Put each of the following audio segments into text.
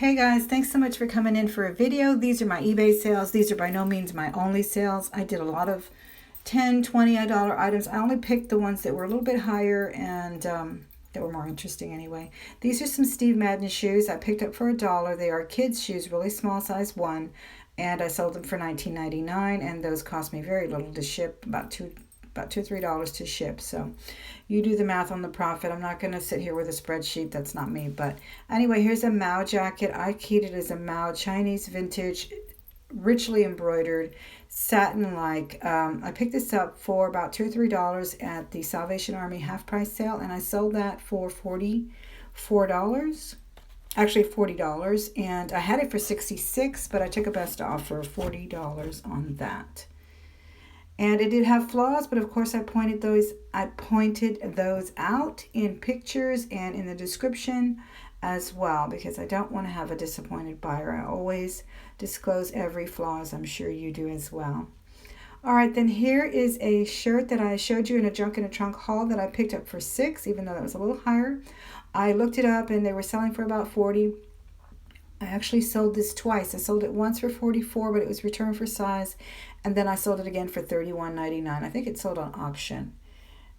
Hey guys, thanks so much for coming in for a video. These are my eBay sales. These are by no means my only sales. I did a lot of $10, $20 items. I only picked the ones that were a little bit higher and that were more interesting anyway. These are some Steve Madden shoes I picked up for $1. They are kids shoes, really small size one, and I sold them for $19.99, and those cost me very little to ship, about $2 or $3 to ship. So you do the math on the profit. I'm not going to sit here with a spreadsheet. That's not me. But anyway, here's a Mao jacket. I keyed it as a Mao Chinese vintage, richly embroidered, satin-like. I picked this up for about $2 or $3 at the Salvation Army half price sale, and I sold that for $44. Actually $40, and I had it for $66, but I took a best offer of $40 on that. And it did have flaws, but of course I pointed those out in pictures and in the description as well, because I don't want to have a disappointed buyer. I always disclose every flaw, as I'm sure you do as well. All right, then here is a shirt that I showed you in a Junk in a Trunk haul that I picked up for $6, even though that was a little higher. I looked it up and they were selling for about $40. I actually sold this twice. I sold it once for $44, but it was returned for size, and then I sold it again for $31.99. I think it sold on auction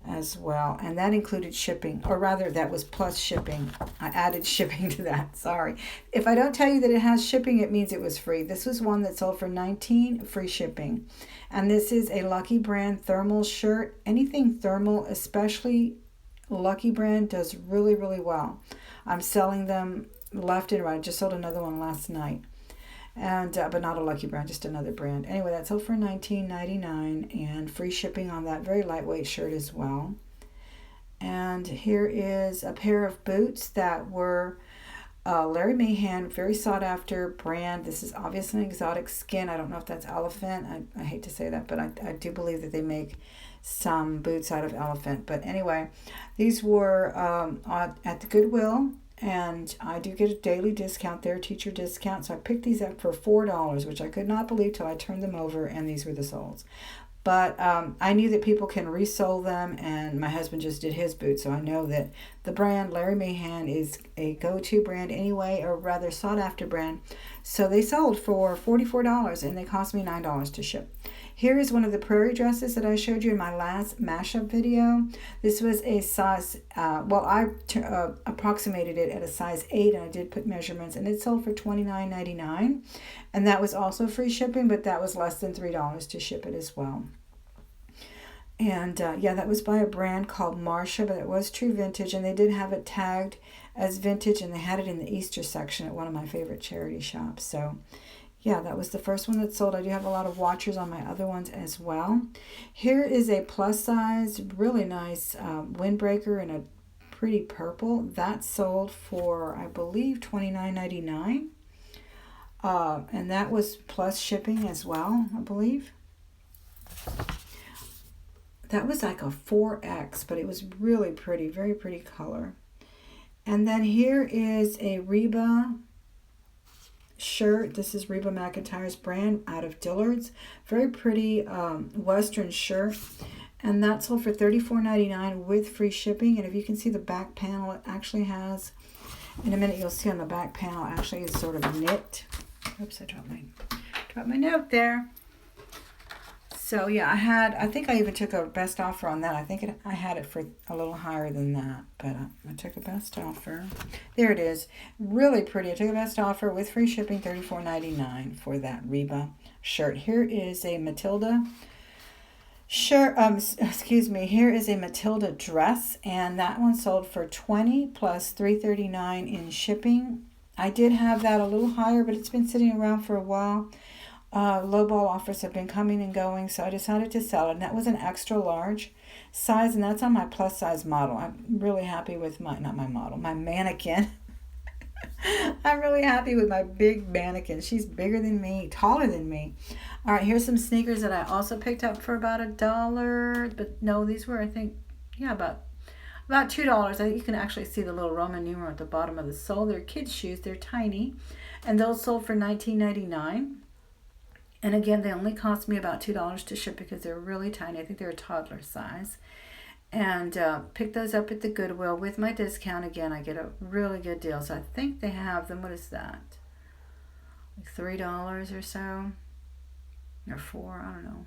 as well, and that included shipping, or rather that was plus shipping. I added shipping to that. Sorry. If I don't tell you that it has shipping, it means it was free. This was one that sold for $19, free shipping. And this is a Lucky Brand thermal shirt. Anything thermal, especially Lucky Brand, does really, really well. I'm selling them left and right. I just sold another one last night, and but not a Lucky Brand, just another brand. Anyway, that sold for $19.99 and free shipping on that very lightweight shirt as well. And here is a pair of boots that were Larry Mahan, very sought after brand. This is obviously an exotic skin. I don't know if that's elephant. I hate to say that, but I do believe that they make some boots out of elephant. But anyway, these were at the Goodwill, and I do get a daily discount there, teacher discount. So I picked these up for $4, which I could not believe till I turned them over, and these were the soles. But I knew that people can resole them, and my husband just did his boots, so I know that the brand Larry Mahan is a go-to brand anyway, or rather sought-after brand. So they sold for $44, and they cost me $9 to ship. Here is one of the prairie dresses that I showed you in my last mashup video. This was a size, I approximated it at a size 8, and I did put measurements, and it sold for $29.99. And that was also free shipping, but that was less than $3 to ship it as well. And yeah, that was by a brand called Marsha, but it was true vintage, and they did have it tagged as vintage, and they had it in the Easter section at one of my favorite charity shops. So yeah, that was the first one that sold. I do have a lot of watchers on my other ones as well. Here is a plus size, really nice windbreaker in a pretty purple. That sold for, I believe, $29.99. And that was plus shipping as well, I believe. That was like a 4X, but it was really pretty, very pretty color. And then here is a Reba shirt. This is Reba McEntire's brand out of Dillard's. Very pretty Western shirt. And that sold for $34.99 with free shipping. And if you can see the back panel, it actually has, in a minute you'll see on the back panel, actually is sort of knit. Oops, I dropped my note there. So yeah, I think I even took a best offer on that. I had it for a little higher than that, but I took a best offer. There it is. Really pretty. I took a best offer with free shipping, $34.99 for that Reba shirt. Here is a Matilda shirt. Here is a Matilda dress, and that one sold for $20 plus $3.39 in shipping. I did have that a little higher, but it's been sitting around for a while. Lowball offers have been coming and going, so I decided to sell it. And that was an extra large size, and that's on my plus size model. I'm really happy with my mannequin. I'm really happy with my big mannequin. She's bigger than me, taller than me. All right, here's some sneakers that I also picked up for about $1. But no, these were, I think, yeah, about $2. You can actually see the little Roman numeral at the bottom of the sole. They're kids' shoes. They're tiny, and those sold for $19.99. And again, they only cost me about $2 to ship because they're really tiny. I think they're a toddler size. and picked those up at the Goodwill with my discount. Again, I get a really good deal. So I think they have them, what is that? Like $3 or so, or $4, I don't know.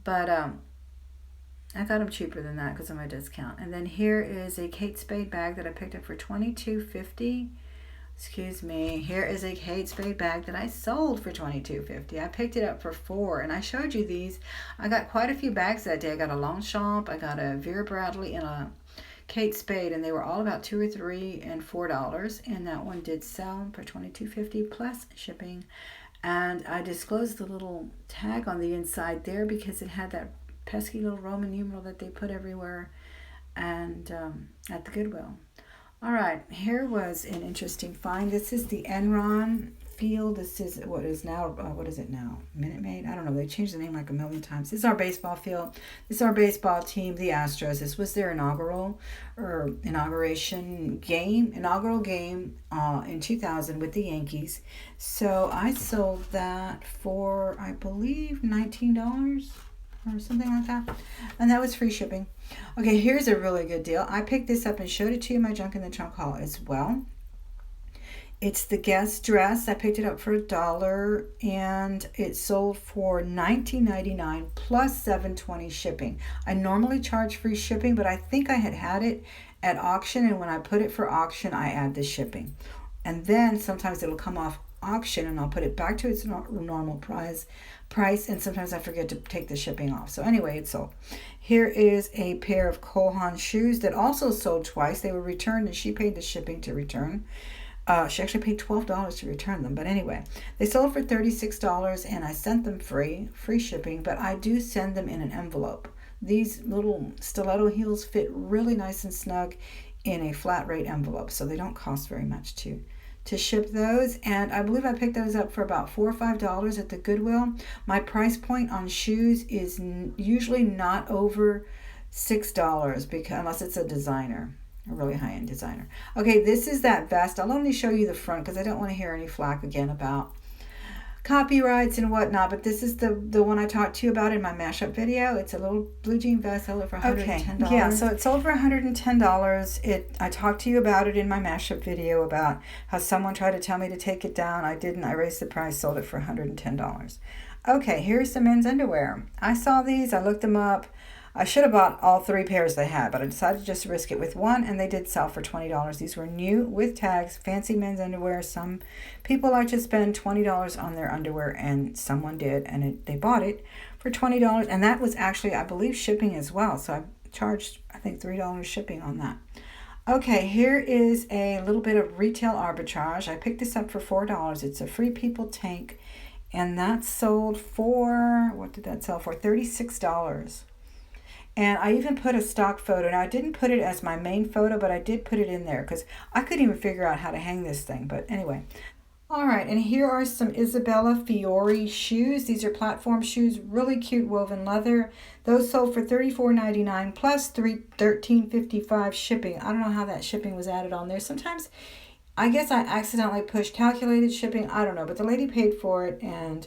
But I got them cheaper than that because of my discount. And then here is a Kate Spade bag that I picked up for $22.50. Excuse me. Here is a Kate Spade bag that I sold for $22.50. I picked it up for $4, and I showed you these. I got quite a few bags that day. I got a Longchamp, I got a Vera Bradley, and a Kate Spade, and they were all about $2 or $3 and $4. And that one did sell for $22.50 plus shipping. And I disclosed the little tag on the inside there because it had that pesky little Roman numeral that they put everywhere, and at the Goodwill. All right, here was an interesting find. This is the Enron field. This is what is now, what is it now? Minute Maid? I don't know. They changed the name like a million times. This is our baseball field. This is our baseball team, the Astros. This was their inaugural game in 2000 with the Yankees. So I sold that for, I believe, $19 or something like that. And that was free shipping. Okay, here's a really good deal. I picked this up and showed it to you in my Junk in the Trunk haul as well. It's the Guess dress. I picked it up for $1 and it sold for $19.99 plus $7.20 shipping. I normally charge free shipping, but I think I had it at auction, and when I put it for auction, I add the shipping. And then sometimes it'll come off auction and I'll put it back to its normal price, and sometimes I forget to take the shipping off. So anyway, it sold. Here is a pair of Cole Haan shoes that also sold twice. They were returned and she paid the shipping to return. She actually paid $12 to return them. But anyway, they sold for $36 and I sent them free shipping, but I do send them in an envelope. These little stiletto heels fit really nice and snug in a flat rate envelope, so they don't cost very much to ship those. And I believe I picked those up for about $4 or $5 at the Goodwill. My price point on shoes is usually not over $6 because unless it's a designer, a really high-end designer. Okay, this is that vest. I'll only show you the front because I don't want to hear any flack again about copyrights and whatnot, but this is the one I talked to you about in my mashup video. It's a little blue jean vest. I sold it for $110. Okay. Yeah, so it sold for $110. I talked to you about it in my mashup video about how someone tried to tell me to take it down. I didn't. I raised the price, sold it for $110. Okay, here's some men's underwear. I saw these. I looked them up. I should have bought all 3 pairs they had, but I decided to just risk it with one, and they did sell for $20. These were new with tags, fancy men's underwear. Some people like to spend $20 on their underwear, and someone did, and they bought it for $20, and that was actually, I believe, shipping as well. So I charged, I think, $3 shipping on that. Okay, here is a little bit of retail arbitrage. I picked this up for $4. It's a Free People tank, and that sold for, what did that sell for? $36. And I even put a stock photo. Now, I didn't put it as my main photo, but I did put it in there because I couldn't even figure out how to hang this thing. But anyway. All right, and here are some Isabella Fiore shoes. These are platform shoes, really cute woven leather. Those sold for $34.99 plus $13.55 shipping. I don't know how that shipping was added on there. Sometimes, I guess I accidentally pushed calculated shipping. I don't know, but the lady paid for it, and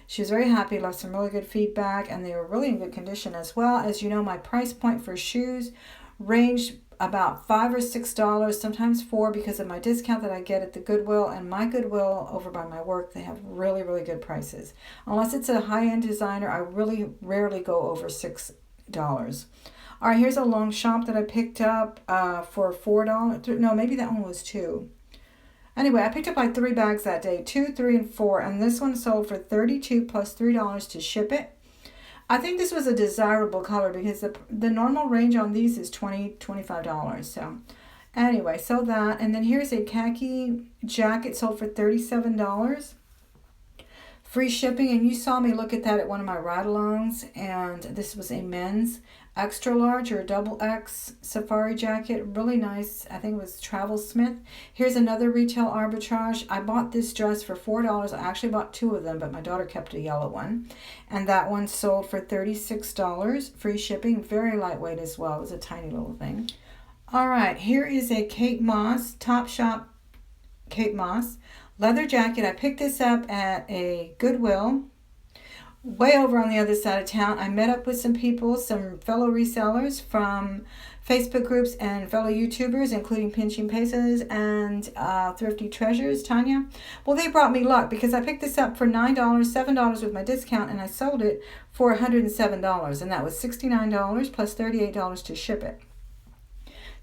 she was very happy, left some really good feedback, and they were really in good condition as well. As you know, my price point for shoes ranged about $5 or $6, sometimes $4 because of my discount that I get at the Goodwill. And my Goodwill over by my work, they have really, really good prices. Unless it's a high-end designer, I really rarely go over $6. All right, here's a Longchamp that I picked up for $4. No, maybe that one was $2. Anyway, I picked up like 3 bags that day, 2, 3, and 4, and this one sold for $32 plus $3 to ship it. I think this was a desirable color because the normal range on these is $20, $25. So anyway, sold that. And then here's a khaki jacket sold for $37. Free shipping, and you saw me look at that at one of my ride-alongs, and this was a men's extra large or double X safari jacket, really nice. I think it was Travel Smith. Here's another retail arbitrage. I bought this dress for $4. I actually bought 2 of them, but my daughter kept a yellow one, and that one sold for $36. Free shipping, very lightweight as well. It was a tiny little thing. All right, here is a Kate Moss, Topshop Kate Moss leather jacket. I picked this up at a Goodwill way over on the other side of town, I met up with some people, some fellow resellers from Facebook groups and fellow YouTubers, including Pinching Pesos and Thrifty Treasures, Tanya. Well, they brought me luck because I picked this up for $9, $7 with my discount, and I sold it for $107, and that was $69 plus $38 to ship it.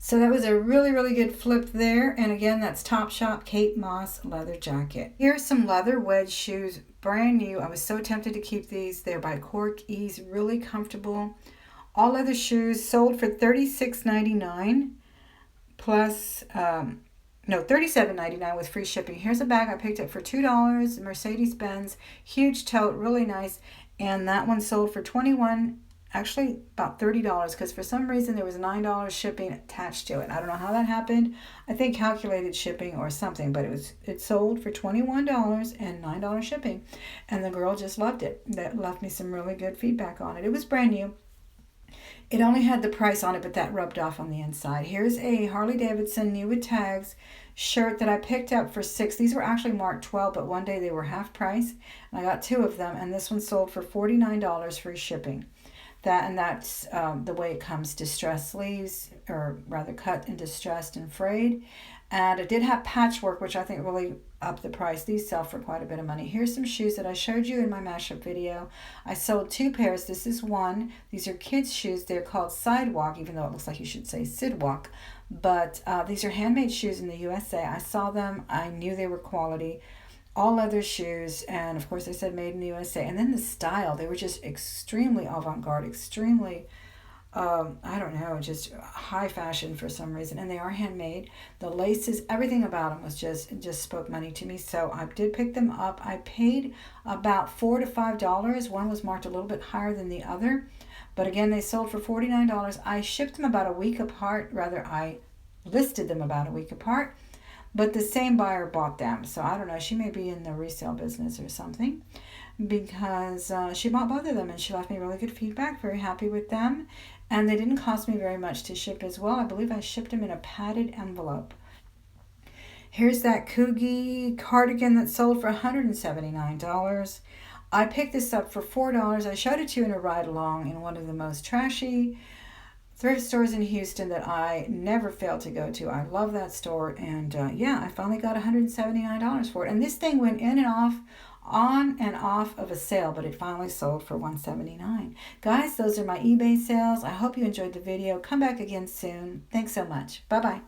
So that was a really, really good flip there. And again, that's Topshop Kate Moss leather jacket. Here's some leather wedge shoes, brand new. I was so tempted to keep these. They're by Cork Ease, really comfortable. All leather shoes sold for $36.99 plus, no, $37.99 with free shipping. Here's a bag I picked up for $2, Mercedes-Benz, huge tote, really nice. And that one sold for $21, actually about $30, because for some reason there was $9 shipping attached to it. I don't know how that happened. I think calculated shipping or something, but it sold for $21 and $9 shipping, and the girl just loved it. That left me some really good feedback on it. It was brand new. It only had the price on it, but that rubbed off on the inside. Here's a Harley Davidson new with tags shirt that I picked up for $6. These were actually marked $12, but one day they were half price, and I got 2 of them, and this one sold for $49 free shipping. That's the way it comes, distressed sleeves, or rather cut and distressed and frayed. And it did have patchwork, which I think really upped the price. These sell for quite a bit of money. Here's some shoes that I showed you in my mashup video. I sold 2 pairs. This is one. These are kids' shoes. They're called Sidewalk, even though it looks like you should say Sidwalk. But these are handmade shoes in the USA. I saw them. I knew they were quality. All leather shoes, and of course they said made in the USA. And then the style, they were just extremely avant-garde, extremely I don't know, just high fashion for some reason. And they are handmade. The laces, everything about them was just spoke money to me. So I did pick them up. I paid about $4 to $5. One was marked a little bit higher than the other, but again, they sold for $49. I shipped them about a week apart. Rather, I listed them about a week apart. But the same buyer bought them. So I don't know. She may be in the resale business or something, because she bought both of them and she left me really good feedback. Very happy with them. And they didn't cost me very much to ship as well. I believe I shipped them in a padded envelope. Here's that Coogie cardigan that sold for $179. I picked this up for $4. I showed it to you in a ride along in one of the most trashy thrift stores in Houston that I never fail to go to. I love that store, and yeah, I finally got $179 for it. And this thing went in and off, on and off of a sale, but it finally sold for $179. Guys, those are my eBay sales. I hope you enjoyed the video. Come back again soon. Thanks so much. Bye-bye.